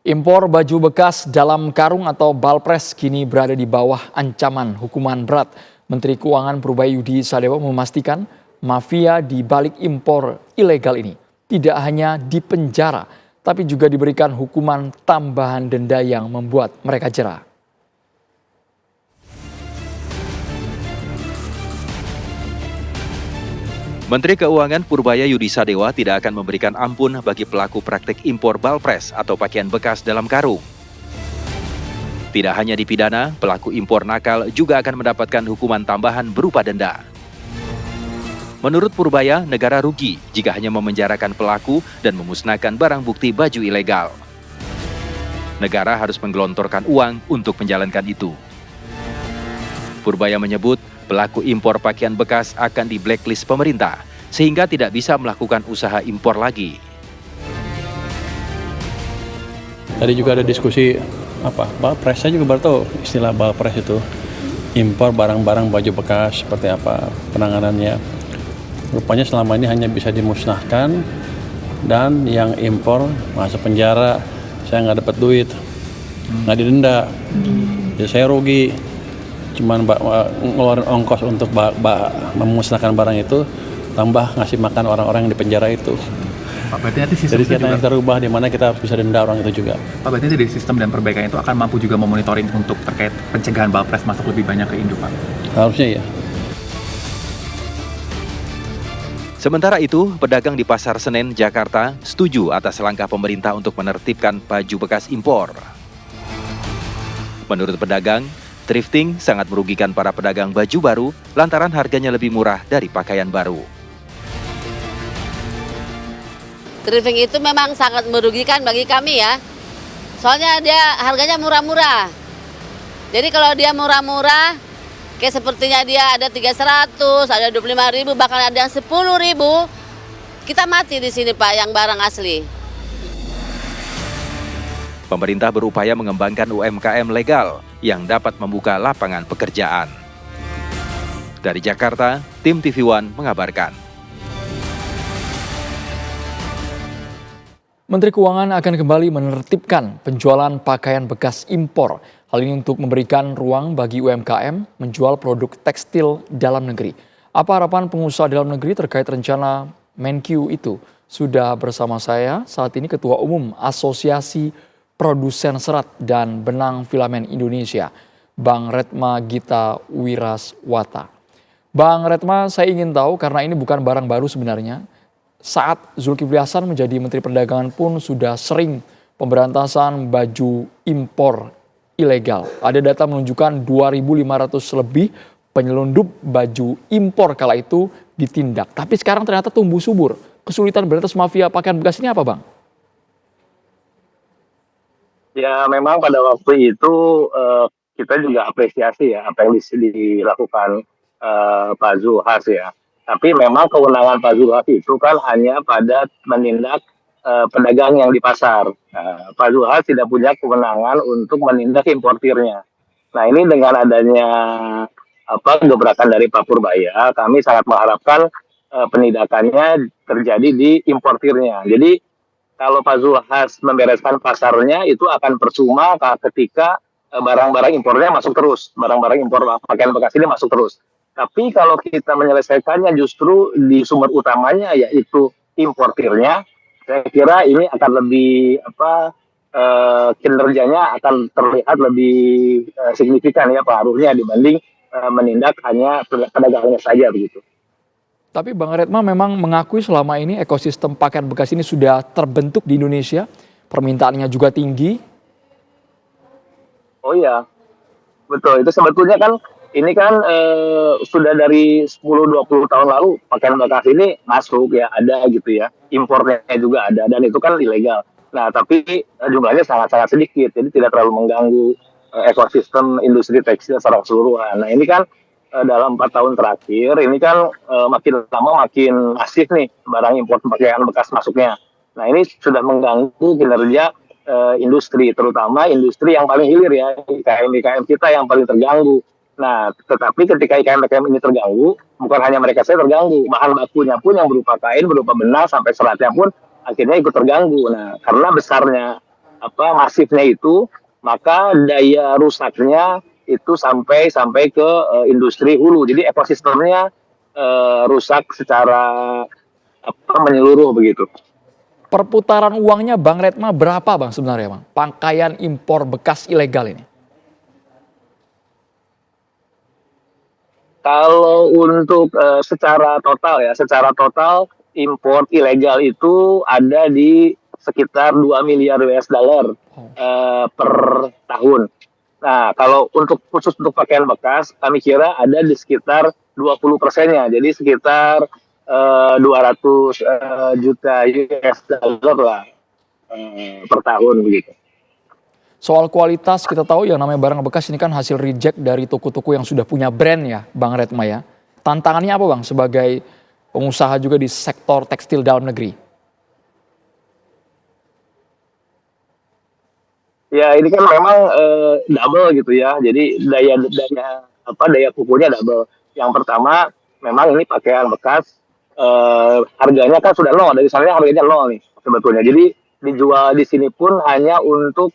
Impor baju bekas dalam karung atau balpres kini berada di bawah ancaman hukuman berat. Menteri Keuangan Purbaya Yudi Sadewa memastikan mafia di balik impor ilegal ini tidak hanya dipenjara, tapi juga diberikan hukuman tambahan denda yang membuat mereka jera. Menteri Keuangan Purbaya Yudi Sadewa tidak akan memberikan ampun bagi pelaku praktik impor balpres atau pakaian bekas dalam karung. Tidak hanya dipidana, pelaku impor nakal juga akan mendapatkan hukuman tambahan berupa denda. Menurut Purbaya, negara rugi jika hanya memenjarakan pelaku dan memusnahkan barang bukti baju ilegal. Negara harus menggelontorkan uang untuk menjalankan itu. Purbaya menyebut, pelaku impor pakaian bekas akan di blacklist pemerintah, sehingga tidak bisa melakukan usaha impor lagi. Tadi juga ada diskusi balpres, saya juga baru tahu istilah balpres itu. Impor barang-barang baju bekas seperti apa penanganannya. Rupanya selama ini hanya bisa dimusnahkan dan yang impor masuk penjara, saya nggak dapat duit, nggak didenda, jadi saya rugi. Cuman ngeluarin ongkos untuk memusnahkan barang itu, tambah ngasih makan orang-orang yang di penjara itu. Pak, berarti nanti sistem jadi kita yang terubah di mana kita harus bisa denda orang itu juga. Pak, berarti dari sistem dan perbaikan itu akan mampu juga memonitoring untuk terkait pencegahan balpres masuk lebih banyak ke Indo, Pak? Harusnya ya. Sementara itu, pedagang di Pasar Senen, Jakarta setuju atas langkah pemerintah untuk menertibkan baju bekas impor. Menurut pedagang, thrifting sangat merugikan para pedagang baju baru lantaran harganya lebih murah dari pakaian baru. Thrifting itu memang sangat merugikan bagi kami ya. Soalnya dia harganya murah-murah. Jadi kalau dia murah-murah, kayak sepertinya dia ada 300, ada 25.000, bahkan ada yang 10.000, kita mati di sini Pak yang barang asli. Pemerintah berupaya mengembangkan UMKM legal yang dapat membuka lapangan pekerjaan. Dari Jakarta, tim TV One mengabarkan. Menteri Keuangan akan kembali menertibkan penjualan pakaian bekas impor. Hal ini untuk memberikan ruang bagi UMKM menjual produk tekstil dalam negeri. Apa harapan pengusaha dalam negeri terkait rencana Menkyu itu? Sudah bersama saya saat ini Ketua Umum Asosiasi Produsen Serat dan Benang Filamen Indonesia, Bang Retma Gita Wiraswata. Bang Retma, saya ingin tahu karena ini bukan barang baru sebenarnya. Saat Zulkifli Hasan menjadi Menteri Perdagangan pun sudah sering pemberantasan baju impor ilegal. Ada data menunjukkan 2.500 lebih penyelundup baju impor kala itu ditindak. Tapi sekarang ternyata tumbuh subur. Kesulitan berantas mafia pakaian bekas ini apa, Bang? Ya memang pada waktu itu kita juga apresiasi ya apa yang dilakukan Pak Zulhas ya. Tapi memang kewenangan Pak Zulhas itu kan hanya pada menindak pedagang yang di pasar. Pak Zulhas tidak punya kewenangan untuk menindak importirnya. Nah ini dengan adanya gebrakan dari Pak Purbaya, kami sangat mengharapkan penindakannya terjadi di importirnya. Jadi kalau Pak Zulhas membereskan pasarnya itu akan percuma ketika barang-barang impornya masuk terus, barang-barang impor pakaian bekas ini masuk terus. Tapi kalau kita menyelesaikannya justru di sumber utamanya yaitu importirnya, saya kira ini akan lebih kinerjanya akan terlihat lebih signifikan ya pengaruhnya dibanding menindak hanya pedagangnya saja begitu. Tapi Bang Retma memang mengakui selama ini ekosistem pakaian bekas ini sudah terbentuk di Indonesia, permintaannya juga tinggi. Oh iya, betul. Itu sebetulnya kan ini kan sudah dari 10-20 tahun lalu pakaian bekas ini masuk ya, ada gitu ya. Impornya juga ada dan itu kan ilegal. Nah, tapi jumlahnya sangat-sangat sedikit, jadi tidak terlalu mengganggu ekosistem industri tekstil secara keseluruhan. Nah, ini kan dalam 4 tahun terakhir, ini kan makin lama makin masif nih barang impor pakaian bekas masuknya. Nah, ini sudah mengganggu kinerja industri, terutama industri yang paling hilir ya, IKM-IKM kita yang paling terganggu. Nah, tetapi ketika IKM-IKM ini terganggu, bukan hanya mereka saja terganggu, bahan bakunya pun yang berupa kain, berupa benang, sampai seratnya pun akhirnya ikut terganggu. Nah, karena besarnya masifnya itu, maka daya rusaknya itu sampai ke industri hulu. Jadi ekosistemnya rusak secara menyeluruh begitu. Perputaran uangnya Bang Retma berapa Bang sebenarnya Bang? Pakaian impor bekas ilegal ini. Kalau untuk secara total impor ilegal itu ada di sekitar 2 miliar US dollar per tahun. Nah, kalau khusus untuk pakaian bekas, kami kira ada di sekitar 20%-nya. Jadi sekitar 200 juta US dollar lah per tahun begitu. Soal kualitas kita tahu yang namanya barang bekas ini kan hasil reject dari toko-toko yang sudah punya brand ya Bang Retma ya. Tantangannya apa Bang sebagai pengusaha juga di sektor tekstil dalam negeri? Ya ini kan memang double gitu ya. Jadi daya pukulnya double. Yang pertama memang ini pakaian bekas harganya kan sudah nol, dari sana harganya nol nih sebetulnya. Jadi dijual di sini pun hanya untuk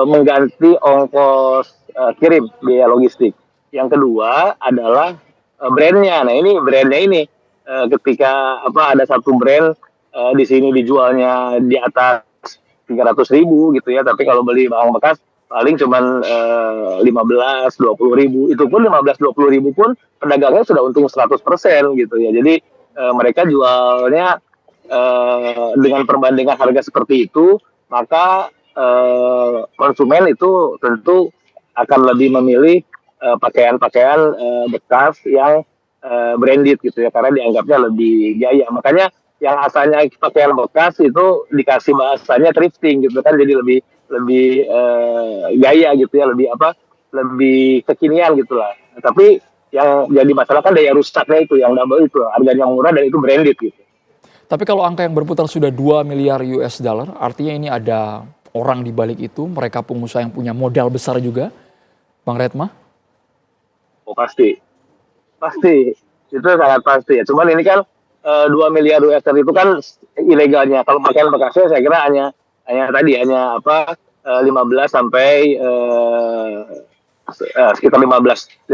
mengganti ongkos kirim biaya logistik. Yang kedua adalah brandnya. Nah ini brandnya ini ketika ada satu brand di sini dijualnya di atas 300.000 gitu ya, tapi kalau beli barang bekas paling cuman 15-20 ribu. Itu pun 15-20 ribu pun pedagangnya sudah untung 100% gitu ya. Jadi mereka jualnya dengan perbandingan harga seperti itu, maka konsumen itu tentu akan lebih memilih pakaian-pakaian bekas yang branded gitu ya, karena dianggapnya lebih gaya. Makanya yang asalnya pakaian bekas itu dikasih bahasanya thrifting gitu kan, jadi lebih gaya gitu ya, lebih kekinian gitulah. Tapi yang jadi masalah kan daya rusaknya itu yang double itu, harganya murah dan itu branded gitu. Tapi kalau angka yang berputar sudah 2 miliar US dollar, artinya ini ada orang di balik itu, mereka pengusaha yang punya modal besar juga, Bang Retma? Oh pasti, itu sangat pasti ya. Cuman ini kan 2 miliar US dollar itu kan ilegalnya. Kalau pakaian bekasnya saya kira hanya 15 sampai sekitar 15%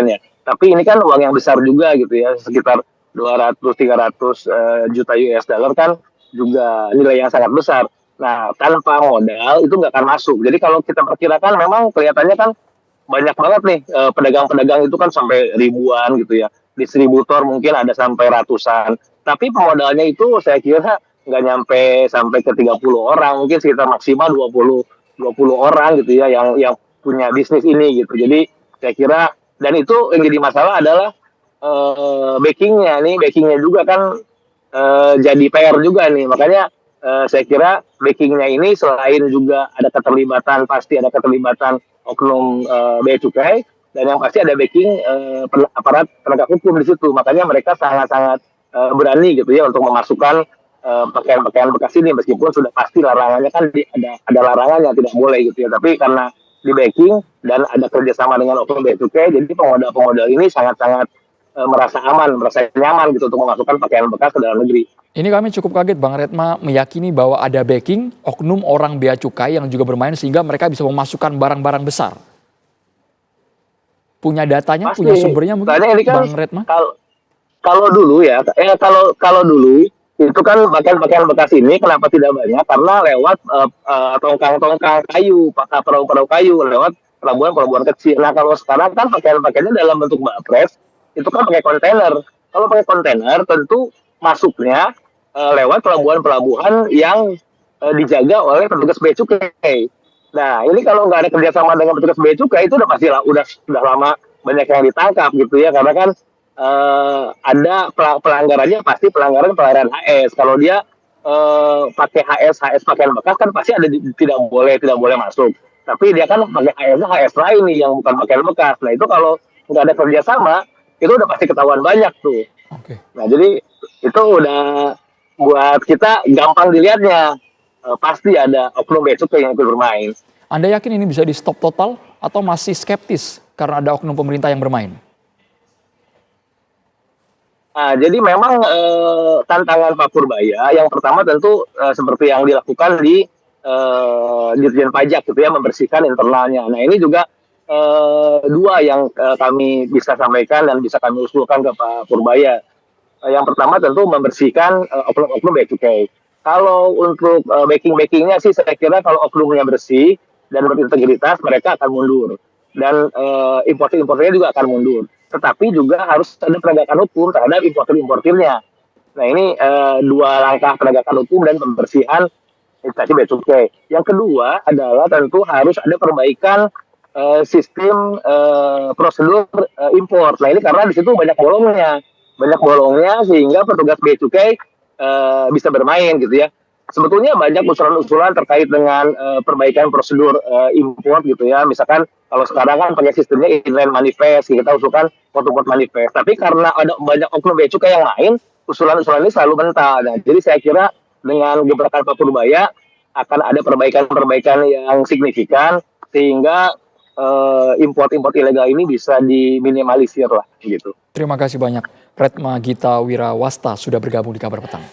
ya. Tapi ini kan uang yang besar juga gitu ya, sekitar 200-300 juta US dollar kan juga nilai yang sangat besar. Nah, tanpa modal itu nggak akan masuk. Jadi kalau kita perkirakan memang kelihatannya kan banyak banget nih pedagang-pedagang itu kan sampai ribuan gitu ya. Distributor mungkin ada sampai ratusan. Tapi pemodalnya itu saya kira nggak nyampe sampai ke 30 orang, mungkin sekitar maksimal 20 orang gitu ya yang punya bisnis ini gitu. Jadi saya kira, dan itu yang jadi masalah adalah backingnya juga kan jadi PR juga nih. Makanya saya kira backingnya ini selain juga pasti ada keterlibatan oknum bea cukai, dan yang pasti ada backing aparat penegak hukum di situ. Makanya mereka sangat-sangat berani gitu ya untuk memasukkan pakaian-pakaian bekas ini, meskipun sudah pasti larangannya kan ada larangannya, tidak boleh gitu ya. Tapi karena di backing dan ada kerjasama dengan oknum bea cukai, jadi pemodal-pemodal ini sangat-sangat merasa aman, merasa nyaman gitu untuk memasukkan pakaian bekas ke dalam negeri. Ini kami cukup kaget Bang Retma meyakini bahwa ada backing oknum orang bea cukai yang juga bermain sehingga mereka bisa memasukkan barang-barang besar. Punya datanya, Pasti. punya sumbernya mungkin Ini kan, Bang Retma? Kalau dulu ya, kalau dulu itu kan pakaian-pakaian bekas ini kenapa tidak banyak? Karena lewat tongkang-tongkang kayu, perahu-perahu kayu, lewat pelabuhan-pelabuhan kecil. Nah kalau sekarang kan pakaian-pakaiannya dalam bentuk bapres, itu kan pakai kontainer. Kalau pakai kontainer tentu masuknya lewat pelabuhan-pelabuhan yang dijaga oleh petugas bea cukai. Nah ini kalau nggak ada kerjasama dengan petugas bea cukai itu sudah lama banyak yang ditangkap gitu ya, karena kan ada pelanggarannya, pasti pelanggaran HS. Kalau dia pakai HS pakaian bekas kan pasti ada tidak boleh masuk. Tapi dia kan pakai HS lain nih yang bukan pakaian bekas. Nah itu kalau nggak ada kerjasama itu udah pasti ketahuan banyak tuh. Oke. Nah jadi itu udah buat kita gampang dilihatnya. Pasti ada oknum bea cukai yang ikut bermain. Anda yakin ini bisa di stop total atau masih skeptis karena ada oknum pemerintah yang bermain? Nah, jadi memang tantangan Pak Purbaya yang pertama tentu seperti yang dilakukan di Dirjen Pajak gitu ya, membersihkan internalnya. Nah ini juga dua yang kami bisa sampaikan dan bisa kami usulkan ke Pak Purbaya. Yang pertama tentu membersihkan oknum-oknum bea cukai. Kalau untuk backing-backingnya sih saya kira kalau oknumnya bersih dan berintegritas mereka akan mundur. Dan importer-importernya juga akan mundur. Tetapi juga harus ada penegakan hukum terhadap importer-importirnya. Nah ini dua langkah penegakan hukum dan pembersihan instansi bea cukai. Yang kedua adalah tentu harus ada perbaikan sistem prosedur impor. Nah ini karena di situ banyak bolongnya sehingga petugas bea cukai bisa bermain gitu ya. Sebetulnya banyak usulan-usulan terkait dengan perbaikan prosedur impor gitu ya. Misalkan kalau sekarang kan pakai sistemnya inline manifest, kita usulkan out-to-port manifest. Tapi karena ada banyak oknum bea cukai yang lain, usulan-usulan ini selalu mental. Nah, jadi saya kira dengan gebrakan Pak Purbaya akan ada perbaikan-perbaikan yang signifikan sehingga import-import ilegal ini bisa diminimalisir lah gitu. Terima kasih banyak Retma Gita Wirawasta sudah bergabung di Kabar Petang.